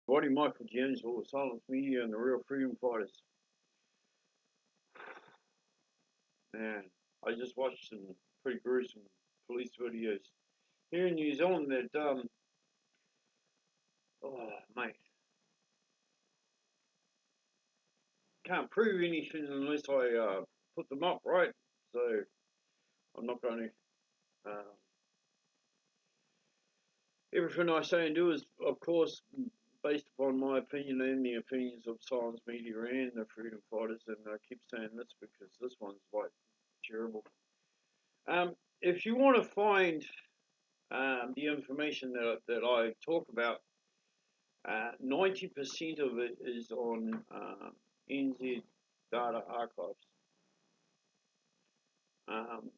Body Michael James for Silence Media and the Real Freedom Fighters. Man, I just watched some pretty gruesome police videos here in New Zealand that, oh, mate, can't prove anything unless I put them up, right? So I'm not going to. Everything I say and do is, of course, based upon my opinion and the opinions of Silence Media and the Freedom Fighters. And I keep saying this because this one's like terrible. If you want to find the information that I talk about, 90% of it is on NZ Data Archives. Um,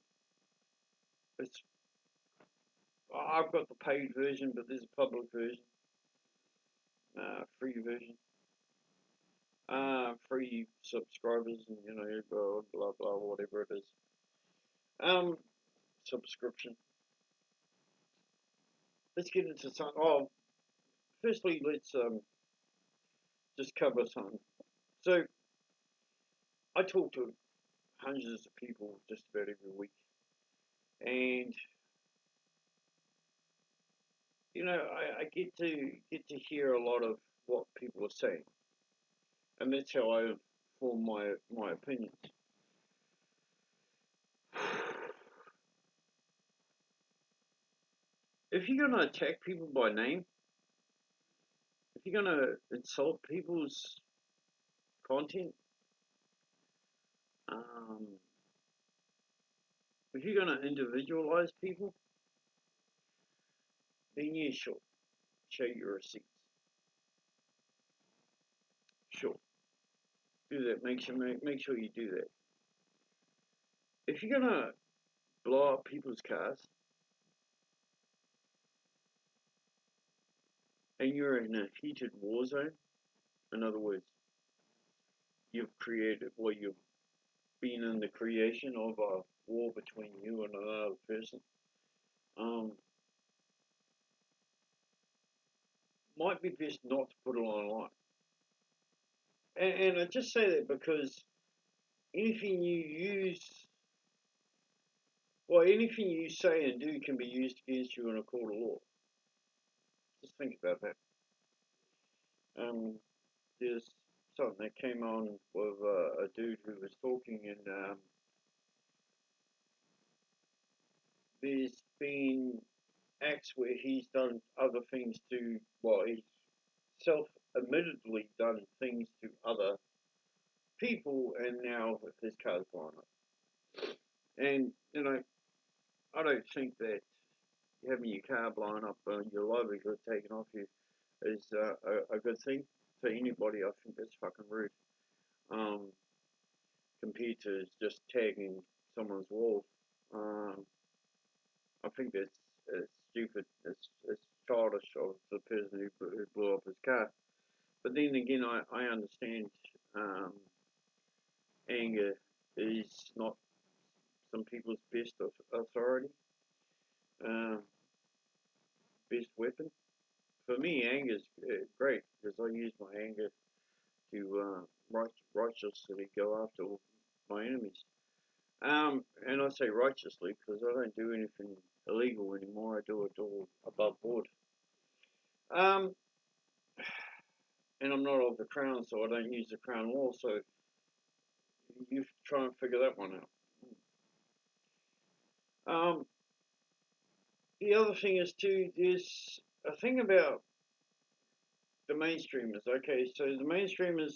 it's I've got the paid version, but there's a public version, free version, free subscribers, and blah blah blah, whatever it is. Subscription. Let's get into some. Oh, firstly, let's just cover something. So I talk to hundreds of people just about every week, and I get to hear a lot of what people are saying, and that's how I form my opinions. If you're gonna attack people by name, if you're gonna insult people's content, um, if you're gonna individualize people, then yeah, sure, show your receipts. Sure, do that. Make sure you do that. If you're gonna blow up people's cars and you're in a heated war zone, in other words, you've created, well, you've been in the creation of a war between you and another person, um, might be best not to put it online. And I just say that because anything you use, well, anything you say and do can be used against you in a court of law. Just think about that. There's something that came on with a dude who was talking, and there's been acts where he's done other things to, well, he's self-admittedly done things to other people, and now his car's blown up. And, I don't think that having your car blown up and your livelihood taken off you is a good thing for anybody. I think that's fucking rude. Um, Compared to just tagging someone's wall. Um, I think that's stupid. It's childish of the person who blew up his car. But then again, I understand um, anger is not some people's best authority, um, best weapon. For me, anger is great because I use my anger to righteously go after my enemies. And I say righteously because I don't do anything illegal anymore. I do it all above board. Um, and I'm not of the crown, so I don't use the crown law. So you try and figure that one out. The other thing is too, there's a thing about the mainstreamers. Okay, so the mainstreamers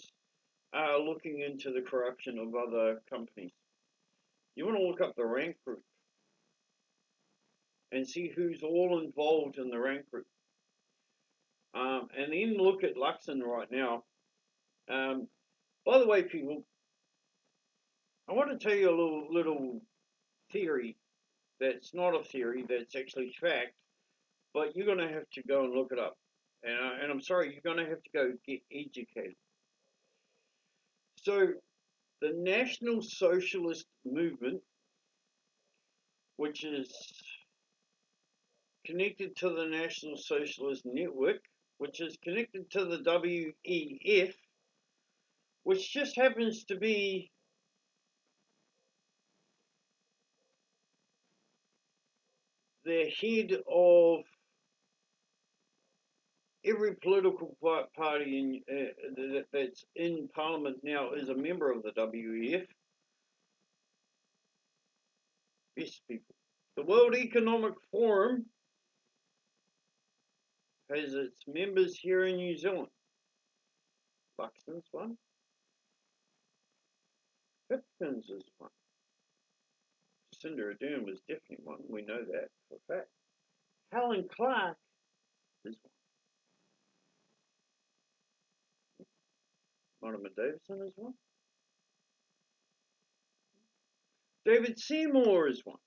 are looking into the corruption of other companies. You want to look up the rank group and see who's all involved in the rank group. And then look at Luxon right now. By the way, people, I want to tell you a little theory that's not a theory, that's actually fact, but you're going to have to go and look it up. And I'm sorry, you're going to have to go get educated. So, the National Socialist Movement, which is connected to the National Socialist Network, which is connected to the WEF, which just happens to be the head of every political party that's in Parliament now is a member of the WEF. Yes, people. The World Economic Forum has its members here in New Zealand. Buxton's one. Hipkins is one. Jacinda Ardern was definitely one. We know that for a fact. Helen Clark is one. Monica Davison is one. David Seymour is one.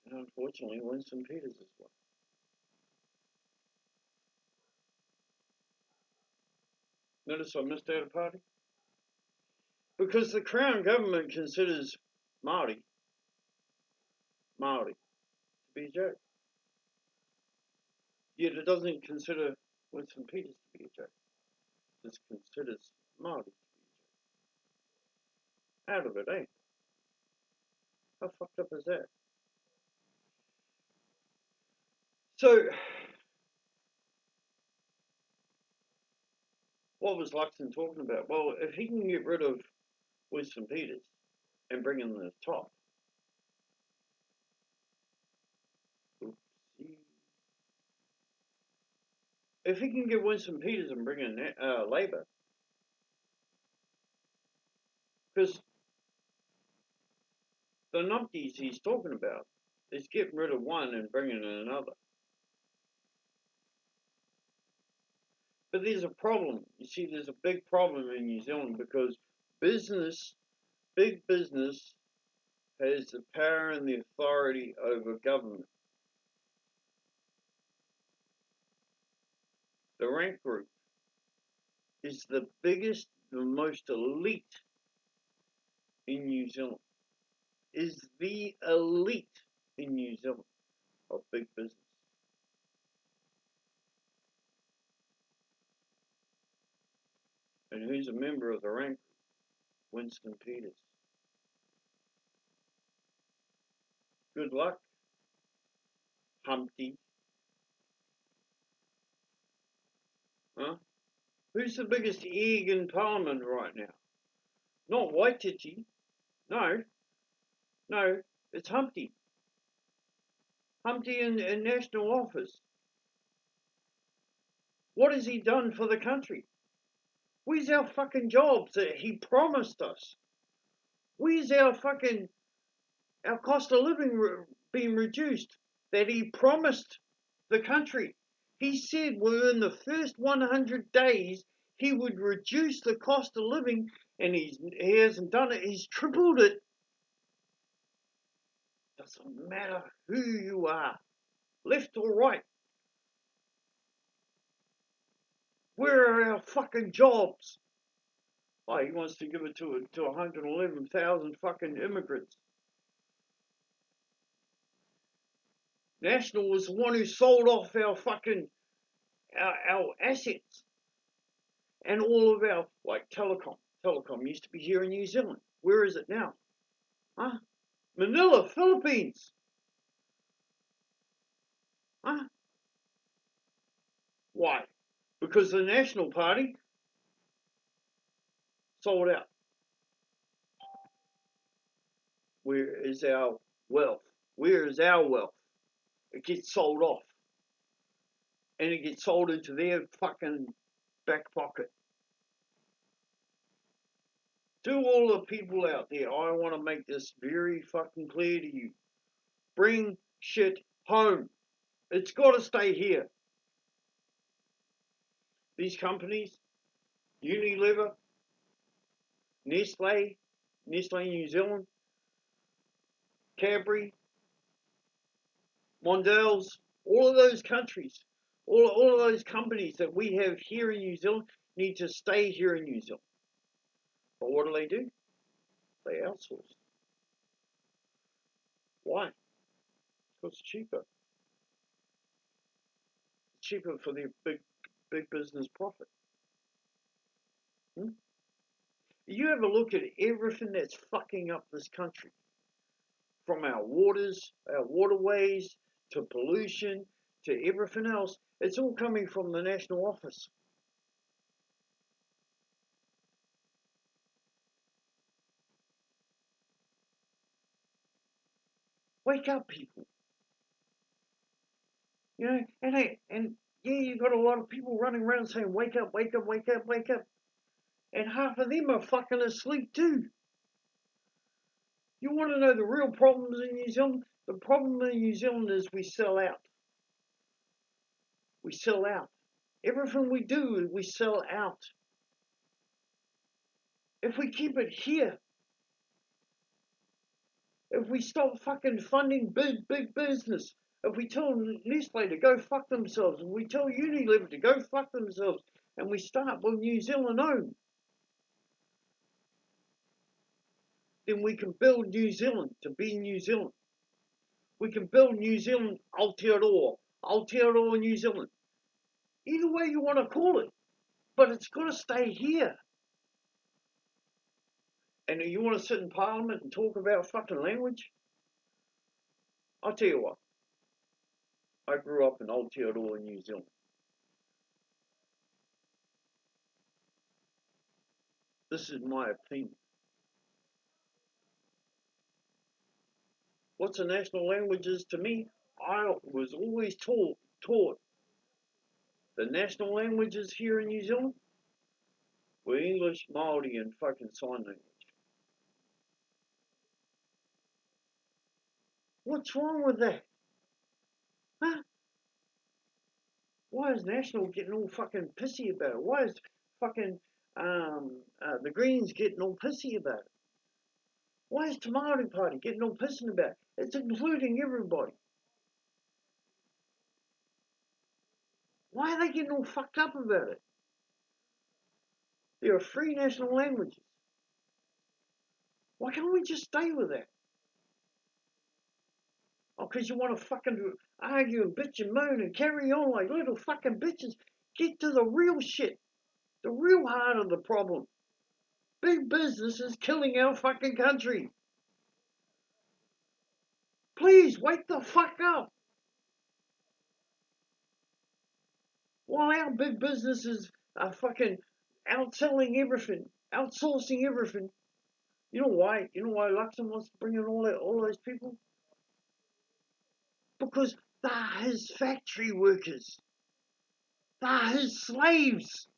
And unfortunately, Winston Peters is one. Notice I missed out a party? Because the Crown Government considers Māori to be a joke. Yet it doesn't consider Winston Peters to be a joke. It just considers Māori to be a joke. Out of it, eh? How fucked up is that? So, what was Luxon talking about? Well, if he can get rid of Winston Peters and bring in the top, oopsie. If he can get Winston Peters and bring in Labour, because the numpties he's talking about is getting rid of one and bringing in another. But there's a problem. You see, there's a big problem in New Zealand because big business, has the power and the authority over government. The rank group is the biggest, the most elite in New Zealand. Is the elite in New Zealand of big business. And who's a member of the rank group? Winston Peters. Good luck, Humpty. Huh? Who's the biggest egg in Parliament right now? Not Waititi. No, it's Humpty. Humpty in national office. What has he done for the country? Where's our fucking jobs that he promised us? Where's our cost of living being reduced that he promised the country? He said within the first 100 days he would reduce the cost of living, and he hasn't done it. He's tripled it. Doesn't matter who you are, left or right. Where are our fucking jobs? Oh, he wants to give it to 111,000 fucking immigrants. National was the one who sold off our assets and all of our, like telecom. Telecom used to be here in New Zealand. Where is it now? Huh? Manila, Philippines. Huh? Why? Because the National Party sold out. Where is our wealth? Where is our wealth? It gets sold off. And it gets sold into their fucking back pocket. To all the people out there, I want to make this very fucking clear to you. Bring shit home. It's got to stay here. These companies, Unilever, Nestle New Zealand, Cadbury, Mondelez, all of those countries, all of those companies that we have here in New Zealand need to stay here in New Zealand. But what do? They outsource. Why? Because it's cheaper. cheaper for their big business profit. Hmm? You have a look at everything that's fucking up this country, from our waters, our waterways, to pollution, to everything else. It's all coming from the national office. Wake up, people. You know, and yeah, you got a lot of people running around saying, "Wake up, wake up, wake up, wake up," and half of them are fucking asleep too. You want to know the real problems in New Zealand? The problem in New Zealand is we sell out. We sell out. Everything we do, we sell out. If we keep it here, if we stop fucking funding big business, if we tell Nestle to go fuck themselves, if we tell Unilever to go fuck themselves, and we start with New Zealand own, then we can build New Zealand to be New Zealand. We can build New Zealand Aotearoa New Zealand. Either way you want to call it, but it's got to stay here. And you want to sit in Parliament and talk about fucking language? I'll tell you what. I grew up in Aotearoa, New Zealand. This is my opinion. What's the national languages to me? I was always taught the national languages here in New Zealand were English, Māori, and fucking sign language. What's wrong with that? Huh? Why is National getting all fucking pissy about it? Why is fucking the Greens getting all pissy about it? Why is the Māori Party getting all pissing about it? It's including everybody. Why are they getting all fucked up about it? There are three national languages. Why can't we just stay with that? Oh, because you want to fucking argue and bitch and moan and carry on like little fucking bitches. Get to the real shit. The real heart of the problem. Big business is killing our fucking country. Please, wake the fuck up. While our big businesses are fucking outselling everything, outsourcing everything. You know why? You know why Luxon wants to bring in all those people? Because they're his factory workers. They're his slaves.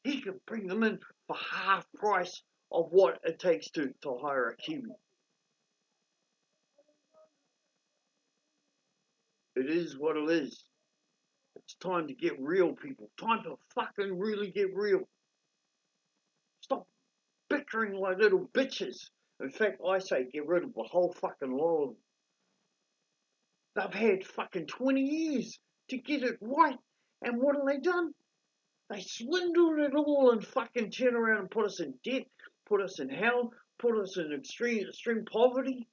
He can bring them in for half price of what it takes to hire a Kiwi. It is what it is. It's time to get real, people. Time to fucking really get real. Stop bickering like little bitches. In fact, I say get rid of the whole fucking lot of them. They've had fucking 20 years to get it right. And what have they done? They swindled it all and fucking turn around and put us in debt, put us in hell, put us in extreme poverty.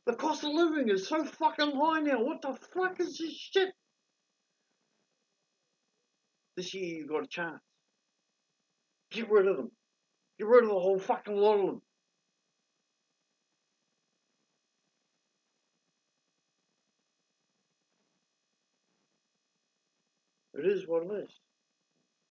The cost of living is so fucking high now. What the fuck is this shit? This year you got a chance. Get rid of them. Get rid of the whole fucking lot of them. It is what it is.